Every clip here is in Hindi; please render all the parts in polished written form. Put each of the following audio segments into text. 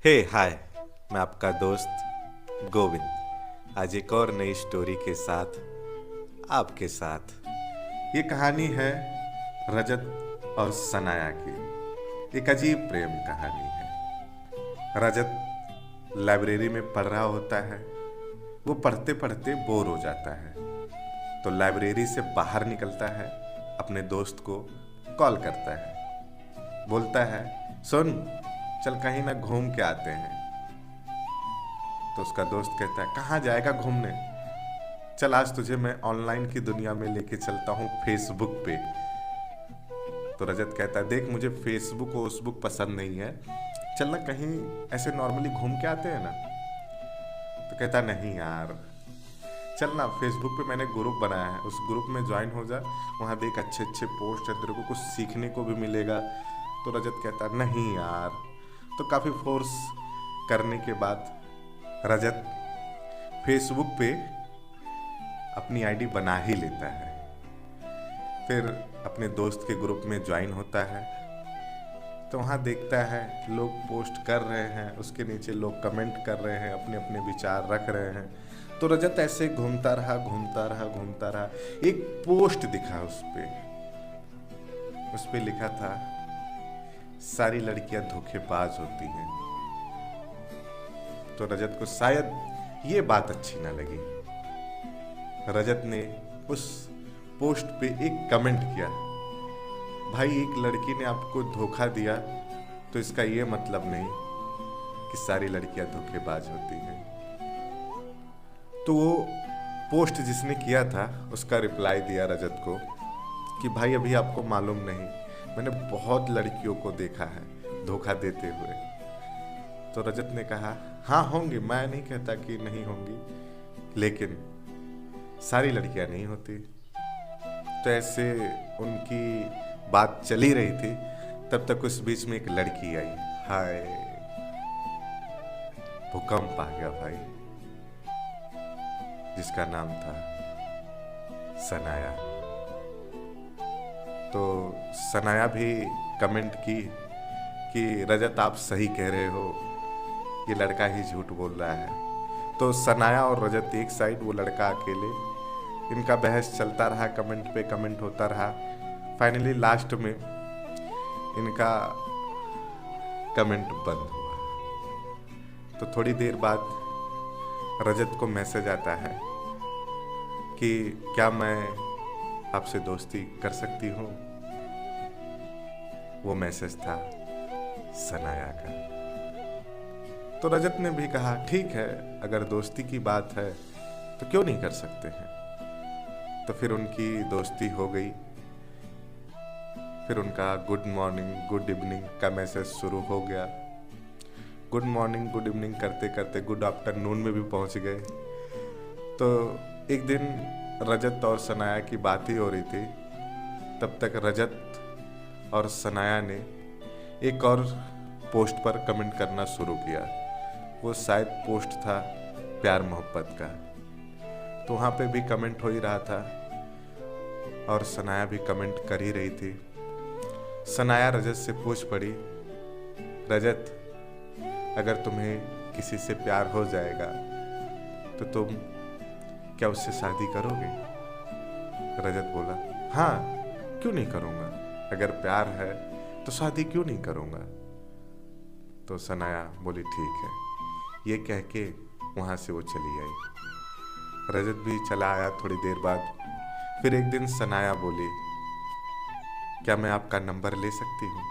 हाय। मैं आपका दोस्त गोविंद आज एक और नई स्टोरी के साथ आपके साथ। ये कहानी है रजत और सनाया की। एक अजीब प्रेम कहानी है। रजत लाइब्रेरी में पढ़ रहा होता है। वो पढ़ते पढ़ते बोर हो जाता है तो लाइब्रेरी से बाहर निकलता है, अपने दोस्त को कॉल करता है, बोलता है सुन चल कहीं ना घूम के आते हैं। तो उसका दोस्त कहता है कहाँ जाएगा घूमने, चल आज तुझे मैं ऑनलाइन की दुनिया में लेके चलता हूँ, फेसबुक पे। तो रजत कहता है देख मुझे फेसबुक और उसबुक पसंद नहीं है, चल ना कहीं ऐसे नॉर्मली घूम के आते हैं ना। तो कहता नहीं यार चल ना, फेसबुक पे मैंने ग्रुप बनाया है, उस ग्रुप में ज्वाइन हो जा, वहाँ देख अच्छे अच्छे पोस्ट है, तेरे को कुछ सीखने को भी मिलेगा। तो रजत कहता नहीं यार। तो काफ़ी फोर्स करने के बाद रजत फेसबुक पे अपनी आईडी बना ही लेता है। फिर अपने दोस्त के ग्रुप में ज्वाइन होता है तो वहाँ देखता है लोग पोस्ट कर रहे हैं, उसके नीचे लोग कमेंट कर रहे हैं, अपने अपने विचार रख रहे हैं। तो रजत ऐसे घूमता रहा घूमता रहा घूमता रहा। एक पोस्ट दिखा उस पे लिखा था सारी लड़कियां धोखेबाज होती हैं। तो रजत को शायद ये बात अच्छी ना लगी। रजत ने उस पोस्ट पे एक कमेंट किया, भाई एक लड़की ने आपको धोखा दिया तो इसका ये मतलब नहीं कि सारी लड़कियां धोखेबाज होती हैं। तो वो पोस्ट जिसने किया था उसका रिप्लाई दिया रजत को कि भाई अभी आपको मालूम नहीं, मैंने बहुत लड़कियों को देखा है धोखा देते हुए। तो रजत ने कहा हाँ होंगी, मैं नहीं कहता कि नहीं होंगी, लेकिन सारी लड़कियां नहीं होती। तो ऐसे उनकी बात चली रही थी, तब तक उस बीच में एक लड़की आई। हाय भूकंप आ गया भाई, जिसका नाम था सनाया। तो सनाया भी कमेंट की कि रजत आप सही कह रहे हो, ये लड़का ही झूठ बोल रहा है। तो सनाया और रजत एक साइड, वो लड़का अकेले। इनका बहस चलता रहा, कमेंट पे कमेंट होता रहा। फाइनली लास्ट में इनका कमेंट बंद हुआ। तो थोड़ी देर बाद रजत को मैसेज आता है कि क्या मैं आपसे दोस्ती कर सकती हूँ। वो मैसेज था सनाया का। तो रजत ने भी कहा ठीक है, अगर दोस्ती की बात है तो क्यों नहीं कर सकते हैं। तो फिर उनकी दोस्ती हो गई। फिर उनका गुड मॉर्निंग गुड इवनिंग का मैसेज शुरू हो गया। गुड मॉर्निंग गुड इवनिंग करते करते गुड आफ्टरनून में भी पहुंच गए। तो एक दिन रजत और सनाया की बात ही हो रही थी, तब तक रजत और सनाया ने एक और पोस्ट पर कमेंट करना शुरू किया। वो शायद पोस्ट था प्यार मोहब्बत का। तो वहाँ पे भी कमेंट हो ही रहा था और सनाया भी कमेंट कर ही रही थी। सनाया रजत से पूछ पड़ी, रजत अगर तुम्हें किसी से प्यार हो जाएगा तो तुम क्या उससे शादी करोगे। रजत बोला हाँ क्यों नहीं करूँगा, अगर प्यार है तो शादी क्यों नहीं करूँगा। तो सनाया बोली ठीक है। ये कह के वहाँ से वो चली आई। रजत भी चला आया थोड़ी देर बाद। फिर एक दिन सनाया बोली क्या मैं आपका नंबर ले सकती हूँ।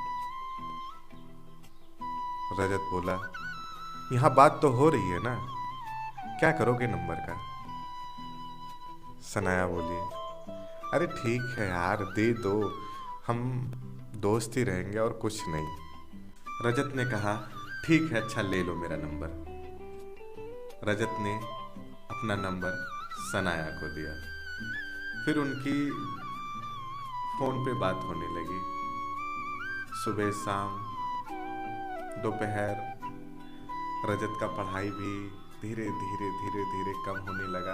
रजत बोला यहाँ बात तो हो रही है ना, क्या करोगे नंबर का। सनाया बोली अरे ठीक है यार दे दो, हम दोस्त ही रहेंगे और कुछ नहीं। रजत ने कहा ठीक है अच्छा ले लो मेरा नंबर। रजत ने अपना नंबर सनाया को दिया। फिर उनकी फोन पे बात होने लगी। सुबह शाम दोपहर। रजत का पढ़ाई भी धीरे धीरे धीरे धीरे कम होने लगा।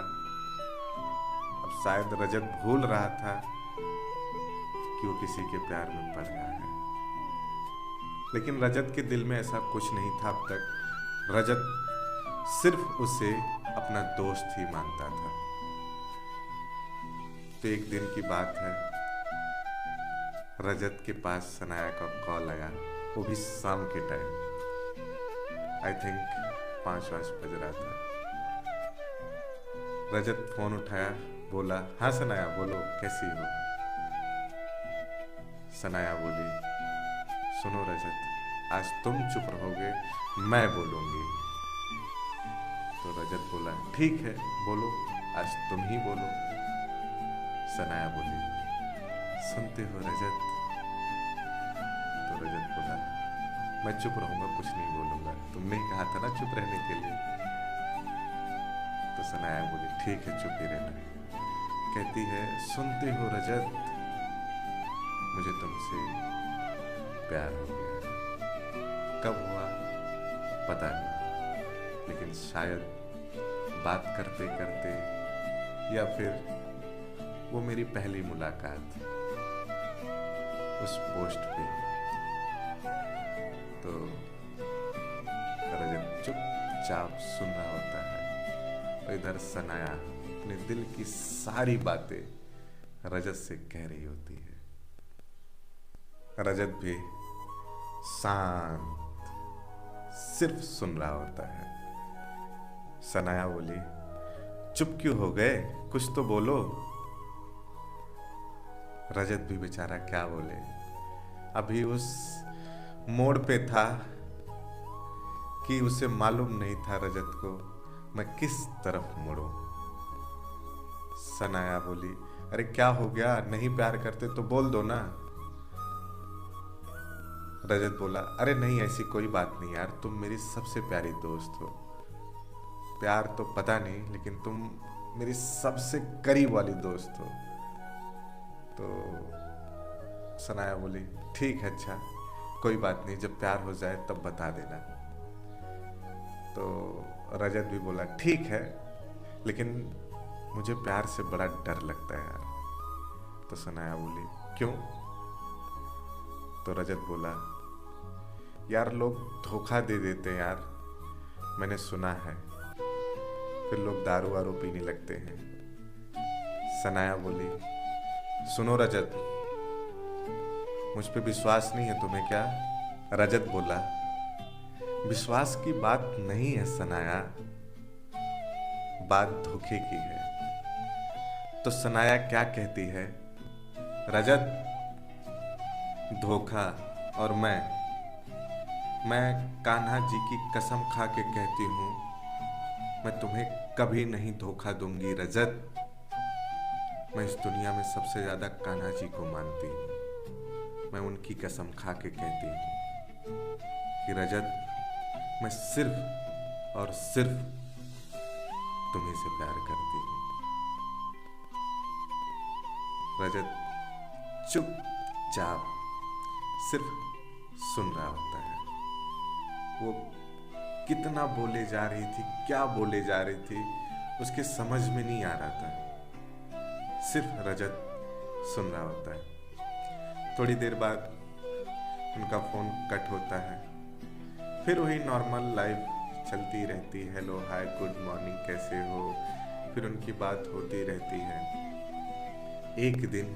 अब शायद रजत भूल रहा था कि वो किसी के प्यार में पड़ रहा है, लेकिन रजत के दिल में ऐसा कुछ नहीं था अब तक। रजत सिर्फ उसे अपना दोस्त ही मानता था। तो एक दिन की बात है, रजत के पास सनाया का कॉल आया, वो भी शाम के टाइम। आई थिंक 5 बज रहा था। रजत फोन उठाया, बोला, हाँ सनाया बोलो, कैसी हो? सनाया बोली, सुनो रजत, आज तुम चुप रहोगे, मैं बोलूंगी। तो रजत बोला, ठीक है बोलो, आज तुम ही बोलो। सनाया बोली, सुनते हो रजत? तो रजत बोला, मैं चुप रहूंगा, कुछ नहीं बोलूंगा, तुमने ही कहा था ना चुप रहने के लिए। तो सनाया बोली, ठीक है चुप ही रहना। कहती है, सुनते हो रजत, मुझे तुमसे प्यार हो गया। कब हुआ पता नहीं, लेकिन शायद बात करते करते, या फिर वो मेरी पहली मुलाकात उस पोस्ट पे। तो रजत चुपचाप सुन रहा होता है और इधर सनाया अपने दिल की सारी बातें रजत से कह रही होती है। रजत भी शांत सिर्फ सुन रहा होता है। सनाया बोली, चुप क्यों हो गए, कुछ तो बोलो। रजत भी बेचारा क्या बोले, अभी उस मोड़ पे था कि उसे मालूम नहीं था रजत को मैं किस तरफ मुड़ूं। सनाया बोली, अरे क्या हो गया, नहीं प्यार करते तो बोल दो ना। रजत बोला, अरे नहीं ऐसी कोई बात नहीं यार, तुम मेरी सबसे प्यारी दोस्त हो। प्यार तो पता नहीं, लेकिन तुम मेरी सबसे करीब वाली दोस्त हो। तो सनाया बोली, ठीक है, अच्छा कोई बात नहीं, जब प्यार हो जाए तब बता देना। तो रजत भी बोला, ठीक है, लेकिन मुझे प्यार से बड़ा डर लगता है यार। तो सनाया बोली, क्यों? तो रजत बोला, यार लोग धोखा दे देते हैं यार, मैंने सुना है, फिर लोग दारू वारू पीने लगते हैं। सनाया बोली, सुनो रजत, मुझ पे विश्वास नहीं है तुम्हें क्या? रजत बोला, विश्वास की बात नहीं है सनाया, बात धोखे की है। तो सनाया क्या कहती है, रजत धोखा, और मैं कान्हा जी की कसम खा के कहती हूं, मैं तुम्हें कभी नहीं धोखा दूंगी रजत। मैं इस दुनिया में सबसे ज्यादा कान्हा जी को मानती हूँ। मैं उनकी कसम खा के कहती हूँ कि रजत, मैं सिर्फ और सिर्फ तुम्ही से प्यार करती हूँ। रजत चुपचाप सिर्फ सुन रहा होता है। वो कितना बोले जा रही थी, क्या बोले जा रही थी, उसके समझ में नहीं आ रहा था। सिर्फ रजत सुन रहा होता है। थोड़ी देर बाद उनका फोन कट होता है। फिर वही नॉर्मल लाइफ चलती रहती है, हेलो हाय गुड मॉर्निंग कैसे हो, फिर उनकी बात होती रहती है। एक दिन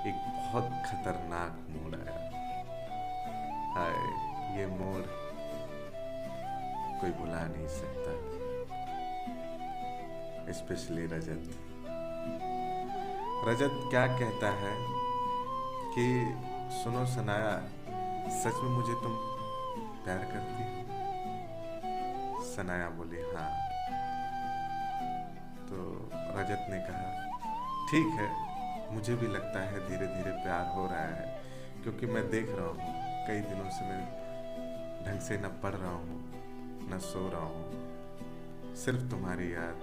एक बहुत खतरनाक मोड़ आया। हाय, ये मोड़ कोई भुला नहीं सकता, स्पेशली रजत। रजत क्या कहता है कि सुनो सनाया, सच में मुझे तुम प्यार करती हो? सनाया बोली, हाँ। तो रजत ने कहा, ठीक है, मुझे भी लगता है धीरे धीरे प्यार हो रहा है, क्योंकि मैं देख रहा हूँ कई दिनों से मैं ढंग से न पढ़ रहा हूँ न सो रहा हूँ, सिर्फ तुम्हारी याद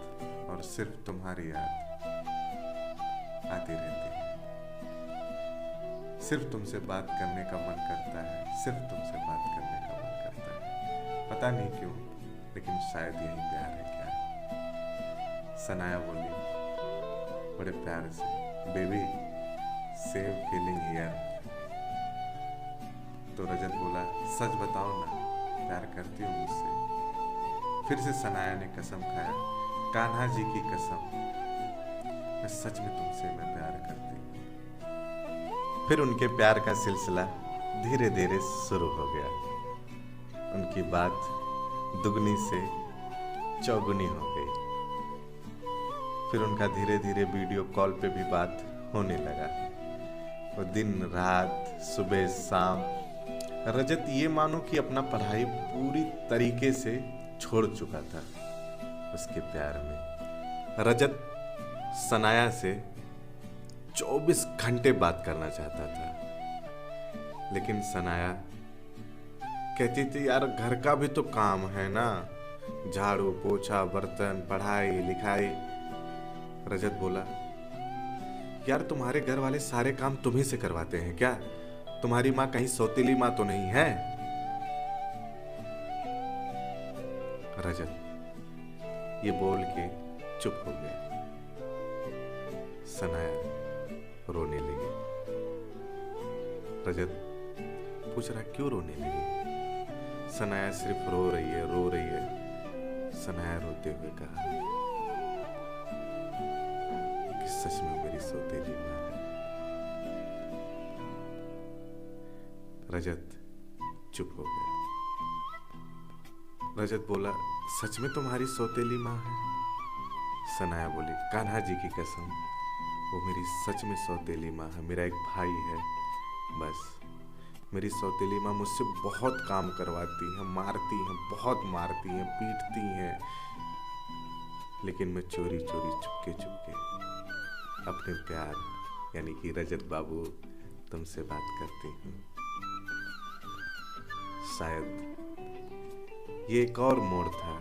और सिर्फ तुम्हारी याद आती रहती है। सिर्फ तुमसे बात करने का मन करता है, सिर्फ तुमसे बात करने का मन करता है। पता नहीं क्यों, लेकिन शायद यही प्यार है क्या? सनाया बोली बड़े प्यार से, बेबी सेम फीलिंग हियर। तो रजत बोला, सच बताओ ना, प्यार करती हो मुझसे? फिर से सनाया ने कसम खाया, कान्हा जी की कसम, मैं सच में तुमसे मैं प्यार करती हूँ। फिर उनके प्यार का सिलसिला धीरे धीरे शुरू हो गया। उनकी बात दुगनी से चौगुनी हो गई। फिर उनका धीरे धीरे वीडियो कॉल पे भी बात होने लगा। वो दिन रात सुबह शाम, रजत ये मानो कि अपना पढ़ाई पूरी तरीके से छोड़ चुका था उसके प्यार में। रजत सनाया से 24 घंटे बात करना चाहता था, लेकिन सनाया कहती थी यार घर का भी तो काम है ना, झाड़ू पोछा बर्तन पढ़ाई लिखाई। रजत बोला, यार तुम्हारे घर वाले सारे काम तुम ही से करवाते हैं क्या? तुम्हारी माँ कहीं सौतेली माँ तो नहीं है? रजत ये बोल के चुप हो गया। सनाया रोने लगी। रजत पूछ रहा क्यों रोने लगी? सनाया सिर्फ रो रही है, रो रही है। सनाया रोते हुए कहा कि सच में मेरी सौतेली माँ है। रजत चुप हो गया। रजत बोला, सच में तुम्हारी सौतेली माँ है? सनाया बोली, कान्हा जी की कसम, वो मेरी सच में सौतेली माँ है। मेरा एक भाई है, बस। मेरी सौतेली माँ मुझसे बहुत काम करवाती है, मारती है, बहुत मारती है, पीटती है, लेकिन मैं चोरी चोरी चुपके चुपके अपने प्यार यानी कि रजत बाबू तुमसे बात करती हूँ। शायद ये एक और मोड़ था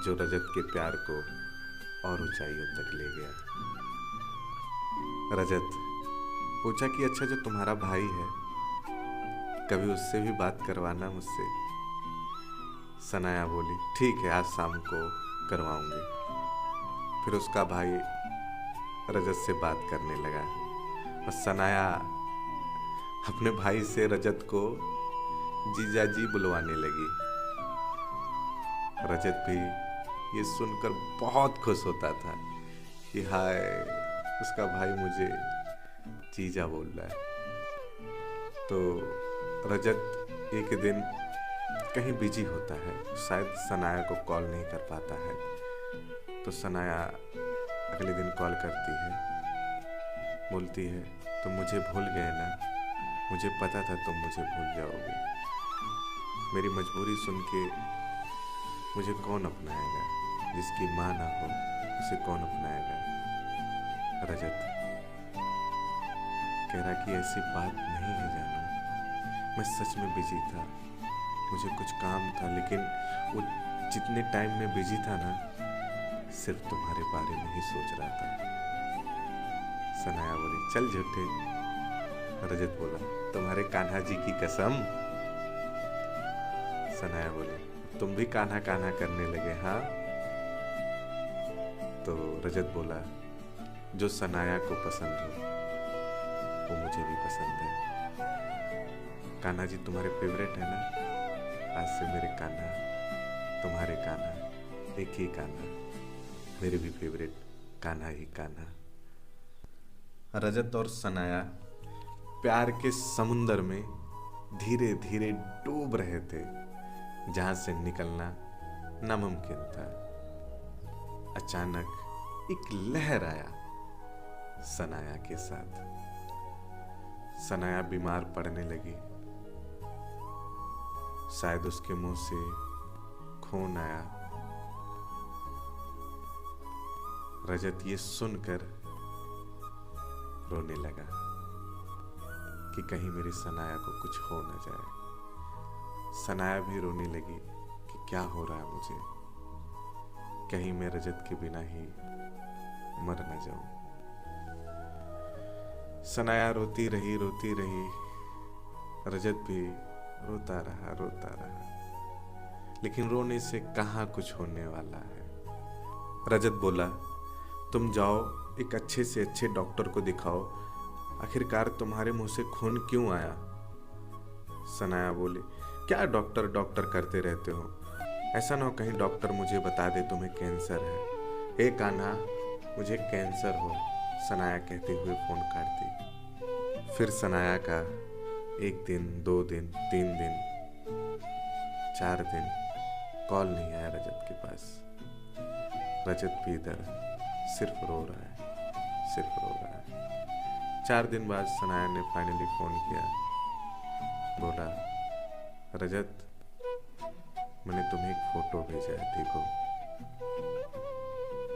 जो रजत के प्यार को और ऊंचाइयों तक ले गया। रजत पूछा कि अच्छा जो तुम्हारा भाई है, कभी उससे भी बात करवाना मुझसे। सनाया बोली, ठीक है, आज शाम को करवाऊंगी। फिर उसका भाई रजत से बात करने लगा और सनाया अपने भाई से रजत को जीजा जी बुलवाने लगी। रजत भी ये सुनकर बहुत खुश होता था कि हाय उसका भाई मुझे जीजा बोल रहा है। तो रजत एक दिन कहीं बिजी होता है, शायद सनाया को कॉल नहीं कर पाता है। तो सनाया अगले दिन कॉल करती है, बोलती है तुम मुझे भूल गए ना? मुझे पता था तुम मुझे भूल जाओगे। मेरी मजबूरी सुन के मुझे कौन अपनाएगा? जिसकी माँ ना हो उसे कौन अपनाएगा? रजत कह रहा कि ऐसी बात नहीं है जानू, मैं सच में बिजी था, मुझे कुछ काम था, लेकिन वो जितने टाइम में बिजी था ना, सिर्फ तुम्हारे बारे में ही सोच रहा था। सनाया बोली, चल झूठे। रजत बोला, तुम्हारे कान्हा जी की कसम। सनाया बोली, तुम भी कान्हा कान्हा करने लगे हाँ? तो रजत बोला, जो सनाया को पसंद हो वो मुझे भी पसंद है। कान्हा जी तुम्हारे फेवरेट है ना? आज से मेरे कान्हा तुम्हारे कान्हा, एक ही कान्हा, मेरे भी फेवरेट कान्हा ही कान्हा। रजत और सनाया प्यार के समुंदर में धीरे धीरे डूब रहे थे, जहां से निकलना नामुमकिन था। अचानक एक लहर आया सनाया के साथ। सनाया बीमार पड़ने लगी। शायद उसके मुंह से खून आया। रजत ये सुनकर रोने लगा कि कहीं मेरी सनाया को कुछ हो न जाए। सनाया भी रोने लगी कि क्या हो रहा है मुझे, कहीं मैं रजत के बिना ही मर न जाऊं। सनाया रोती रही रोती रही, रजत भी रोता रहा, लेकिन रोने से कहाँ कुछ होने वाला है। रजत बोला, तुम जाओ एक अच्छे से अच्छे डॉक्टर को दिखाओ, आखिरकार तुम्हारे मुंह से खून क्यों आया? सनाया बोली, क्या डॉक्टर डॉक्टर करते रहते हो, ऐसा ना हो कहीं डॉक्टर मुझे बता दे तुम्हें कैंसर है। हे कान्हा, मुझे कैंसर हो, सनाया कहते हुए फोन काट दी। फिर सनाया का 1 दिन, 2 दिन, 3 दिन, 4 दिन कॉल नहीं आया रजत के पास। रजत भी इधर सिर्फ रो रहा है, सिर्फ रो रहा है। 4 दिन बाद सनाया ने फाइनली फोन किया। बोला, रजत, मैंने तुम्हें एक फोटो भेजा है, देखो।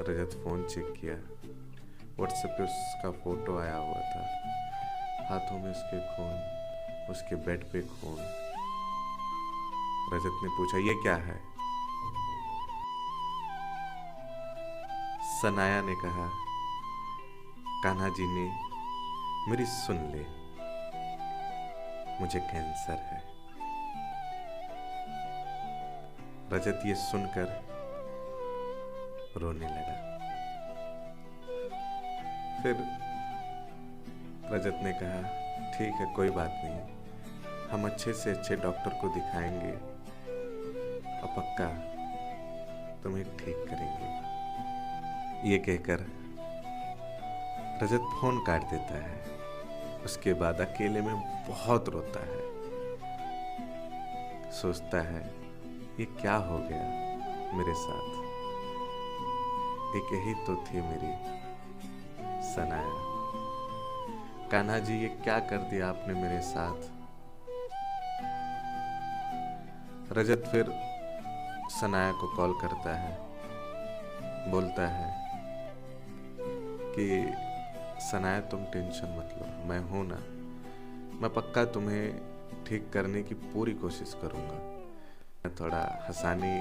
रजत फोन चेक किया, व्हाट्सएप पे उसका फोटो आया हुआ था, हाथों में उसके खून, उसके बेड पे खून। रजत ने पूछा, ये क्या है? सनाया ने कहा, कान्हा जी ने मेरी सुन ले, मुझे कैंसर है। रजत ये सुनकर रोने लगा। फिर रजत ने कहा, ठीक है, कोई बात नहीं, हम अच्छे से अच्छे डॉक्टर को दिखाएंगे और पक्का तुम्हें ठीक करेंगे। ये कहकर रजत फोन काट देता है। उसके बाद अकेले में बहुत रोता है, सोचता है ये क्या हो गया मेरे साथ। एक यही तो थी मेरी सनाया। कान्हा जी, ये क्या कर दिया आपने मेरे साथ। रजत फिर सनाया को कॉल करता है, बोलता है कि सनाया तुम टेंशन मत लो, मैं हूं ना, मैं पक्का तुम्हें ठीक करने की पूरी कोशिश करूंगा। थोड़ा हंसाने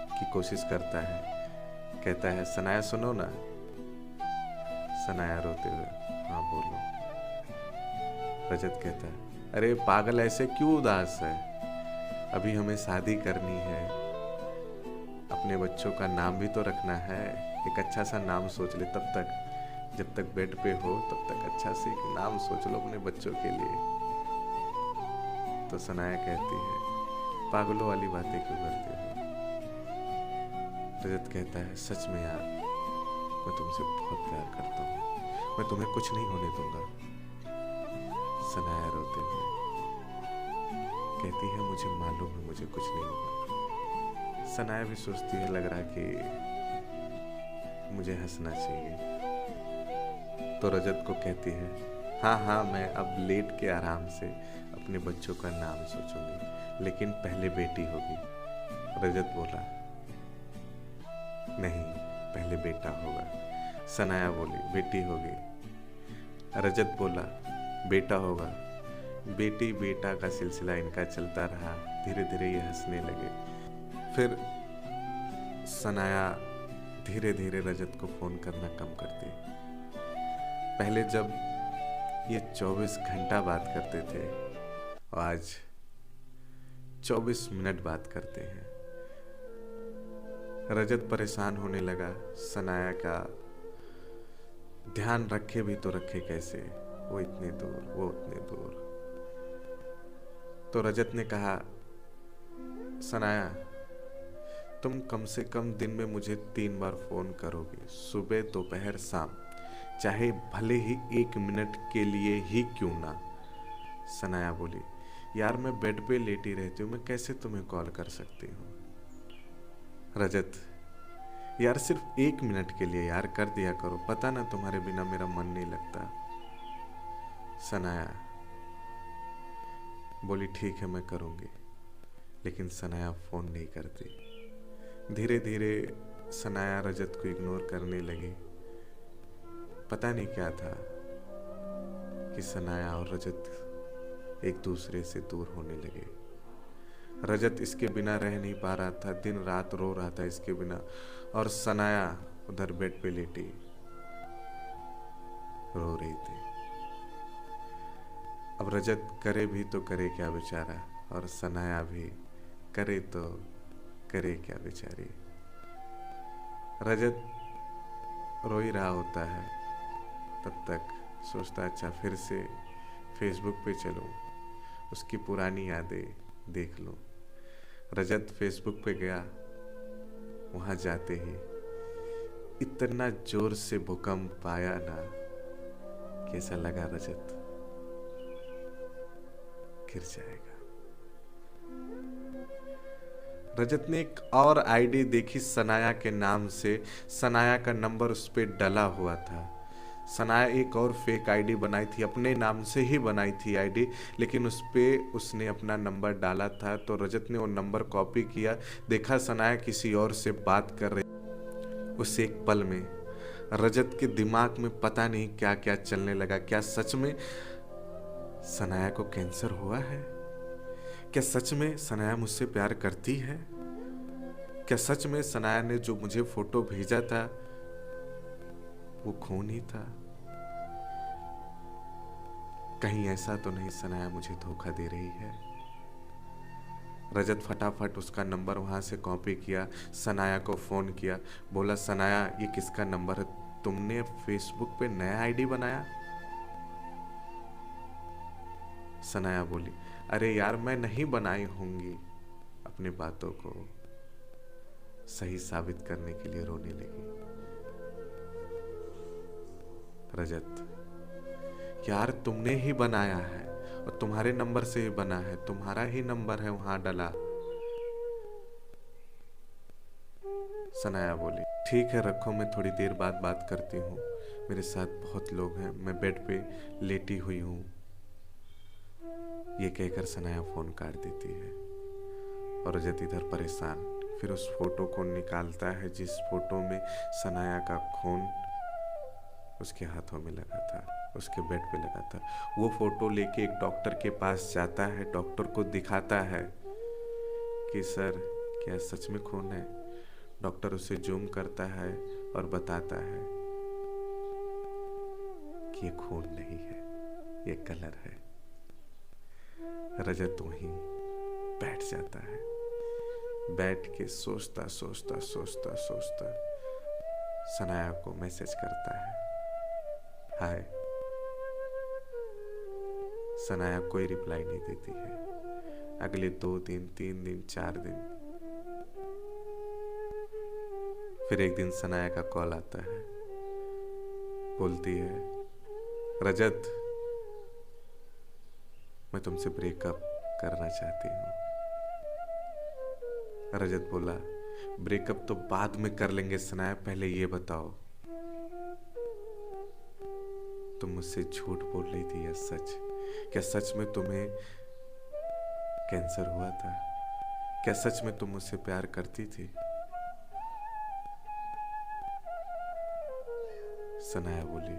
की कोशिश करता है, कहता है, सनाया सुनो ना। सनाया रोते हुए, हाँ बोलो। रजत कहता है, अरे पागल, ऐसे क्यों उदास है, अभी हमें शादी करनी है, अपने बच्चों का नाम भी तो रखना है, एक अच्छा सा नाम सोच ले। तब तक, जब तक बेड पे हो तब तक अच्छा से एक नाम सोच लो अपने बच्चों के लिए। तो सनाया कहती है, पागलों वाली बातें क्यों करते हो। रजत कहता है, सच में यार, मैं तुमसे बहुत प्यार करता हूँ, मैं तुम्हें कुछ नहीं होने दूंगा। सनाया रोते हुए कहती है, मुझे मालूम है मुझे कुछ नहीं होगा। सनाया भी सोचती है, लग रहा कि मुझे हंसना चाहिए। तो रजत को कहती है, हाँ हाँ, मैं अब लेट के आराम से अपने बच्चों का नाम सोचूंगी, लेकिन पहले बेटी होगी। रजत बोला, नहीं, पहले बेटा होगा। सनाया बोली, बेटी होगी। रजत बोला, बेटा होगा। बेटी बेटा का सिलसिला इनका चलता रहा। धीरे धीरे ये हंसने लगे। फिर सनाया धीरे धीरे रजत को फोन करना कम करती। पहले जब ये 24 घंटा बात करते थे, और आज 24 मिनट बात करते हैं। रजत परेशान होने लगा, सनाया का ध्यान रखे भी तो रखे कैसे, वो इतने दूर, वो उतने दूर। तो रजत ने कहा, सनाया, तुम कम से कम दिन में मुझे 3 बार फोन करोगे, सुबह दोपहर शाम, चाहे भले ही 1 मिनट के लिए ही क्यों ना। सनाया बोली, यार मैं बेड पे लेटी रहती हूँ, मैं कैसे तुम्हें कॉल कर सकती हूँ। रजत, यार सिर्फ 1 मिनट के लिए यार कर दिया करो, पता ना तुम्हारे बिना मेरा मन नहीं लगता। सनाया बोली, ठीक है मैं करूँगी। लेकिन सनाया फोन नहीं करती। धीरे धीरे सनाया रजत को इग्नोर करने लगी। पता नहीं क्या था कि सनाया और रजत एक दूसरे से दूर होने लगे। रजत इसके बिना रह नहीं पा रहा था, दिन रात रो रहा था इसके बिना, और सनाया उधर बेड पे लेटी रो रही थी। अब रजत करे भी तो करे क्या बेचारा, और सनाया भी करे तो करे क्या बेचारी। रजत रो ही रहा होता है, तब तक सोचता, अच्छा फिर से फेसबुक पे चलूं, उसकी पुरानी यादें देख लूं। रजत फेसबुक पे गया, वहां जाते ही इतना जोर से भूकंप आया ना कि ऐसा लगा रजत गिर जाएगा। रजत ने एक और आईडी देखी सनाया के नाम से। सनाया का नंबर उस पर डला हुआ था। सनाया एक और फेक आईडी बनाई थी, अपने नाम से ही बनाई थी आईडी, लेकिन उस पे उसने अपना नंबर डाला था। तो रजत ने वो नंबर कॉपी किया, देखा सनाया किसी और से बात कर रही। उस एक पल में रजत के दिमाग में पता नहीं क्या क्या चलने लगा। क्या सच में सनाया को कैंसर हुआ है? क्या सच में सनाया मुझसे प्यार करती है? क्या सच में सनाया ने जो मुझे फोटो भेजा था वो खून ही था? कहीं ऐसा तो नहीं सनाया मुझे धोखा दे रही है? रजत फटाफट उसका नंबर वहां से कॉपी किया, सनाया को फोन किया, बोला सनाया ये किसका नंबर है? तुमने फेसबुक पे नया आईडी बनाया? सनाया बोली अरे यार मैं नहीं बनाई होंगी। अपनी बातों को सही साबित करने के लिए रोने लगी। रजत यार तुमने ही बनाया है और तुम्हारे नंबर से ही बना है, तुम्हारा ही नंबर है वहां डला। सनाया बोली ठीक है रखो, मैं थोड़ी देर बाद बात करती हूँ, मेरे साथ बहुत लोग हैं, मैं बेड पे लेटी हुई हूँ। ये कहकर सनाया फोन काट देती है और रजत इधर परेशान फिर उस फोटो को निकालता है जिस फोटो में सनाया का खून उसके हाथों में लगा था, उसके बेड पे लगा था। वो फोटो लेके एक डॉक्टर के पास जाता है, डॉक्टर को दिखाता है कि सर क्या सच में खून है? डॉक्टर उसे जूम करता है और बताता है कि ये खून नहीं है, ये कलर है। रजत वहीं बैठ जाता है, बैठ के सोचता सोचता सोचता सोचता सनाया को मैसेज करता है हाय। सनाया कोई रिप्लाई नहीं देती है। अगले 2 दिन 3 दिन 4 दिन फिर एक दिन सनाया का कॉल आता है, बोलती है रजत मैं तुमसे ब्रेकअप करना चाहती हूँ। रजत बोला ब्रेकअप तो बाद में कर लेंगे सनाया, पहले ये बताओ तुम मुझसे झूठ बोल रही थी या सच? क्या सच में तुम्हें कैंसर हुआ था? क्या सच में तुम मुझसे प्यार करती थी? सनाया बोली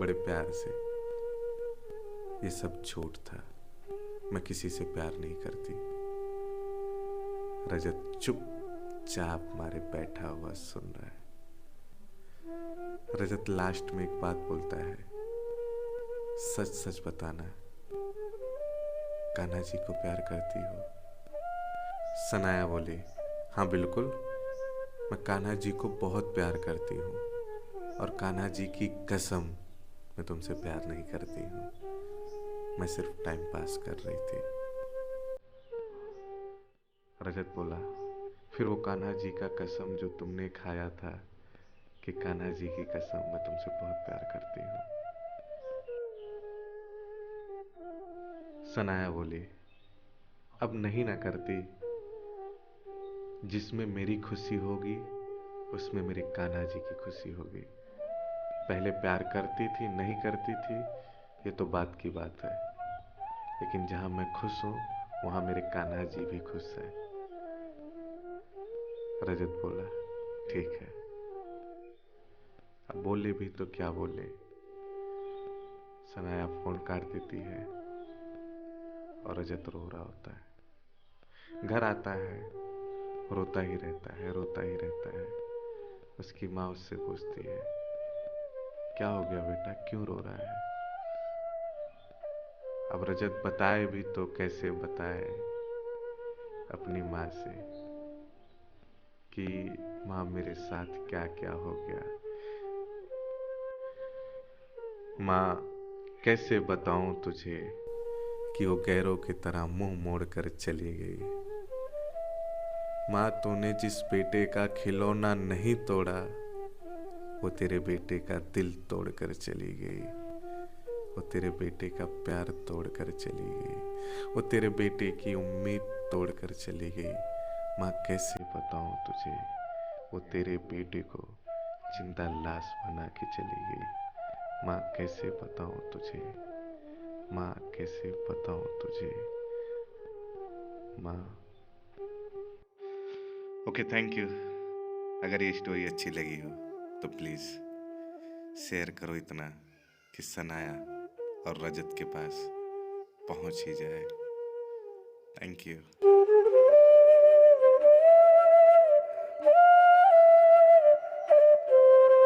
बड़े प्यार से ये सब झूठ था, मैं किसी से प्यार नहीं करती। रजत चुपचाप मारे बैठा हुआ सुन रहा है। रजत लास्ट में एक बात बोलता है, सच सच बताना कान्हा जी को प्यार करती हो? सनाया बोली हाँ बिल्कुल, मैं कान्हा जी को बहुत प्यार करती हूँ और कान्हा जी की कसम मैं तुमसे प्यार नहीं करती हूँ, मैं सिर्फ टाइम पास कर रही थी। रजत बोला फिर वो कान्हा जी का कसम जो तुमने खाया था कि कान्हा जी की कसम मैं तुमसे बहुत प्यार करती हूँ। सनाया बोली अब नहीं ना करती, जिसमें मेरी खुशी होगी उसमें मेरे कान्हा जी की खुशी होगी। पहले प्यार करती थी नहीं करती थी ये तो बात की बात है, लेकिन जहां मैं खुश हूं वहां मेरे कान्हा जी भी खुश हैं। रजत बोला ठीक है। अब बोले भी तो क्या बोले। सनाया फोन काट देती है और रजत रो रहा होता है। घर आता है, रोता ही रहता है, रोता ही रहता है। उसकी माँ उससे पूछती है क्या हो गया बेटा, क्यों रो रहा है? अब रजत बताए भी तो कैसे बताए अपनी माँ से कि माँ मेरे साथ क्या क्या हो गया। माँ कैसे बताऊं तुझे कि वो गैरों की तरह मुंह मोड़ कर चली गई। माँ, तूने जिस बेटे का खिलौना नहीं तोड़ा, वो तेरे बेटे का दिल तोड़ कर चली गई। वो तेरे बेटे का प्यार तोड़ कर चली गई। वो तेरे बेटे की उम्मीद तोड़ कर चली गई। माँ, कैसे बताऊँ तुझे, वो तेरे बेटे को जिंदा लाश बना के चली गई। माँ, कैसे बताऊँ तुझे, माँ, कैसे बताऊँ तुझे, माँ। Okay, thank you. अगर ये स्टोरी अच्छी लगी हो तो प्लीज़ शेयर करो इतना कि सनाया और रजत के पास पहुंच ही जाए। Thank you.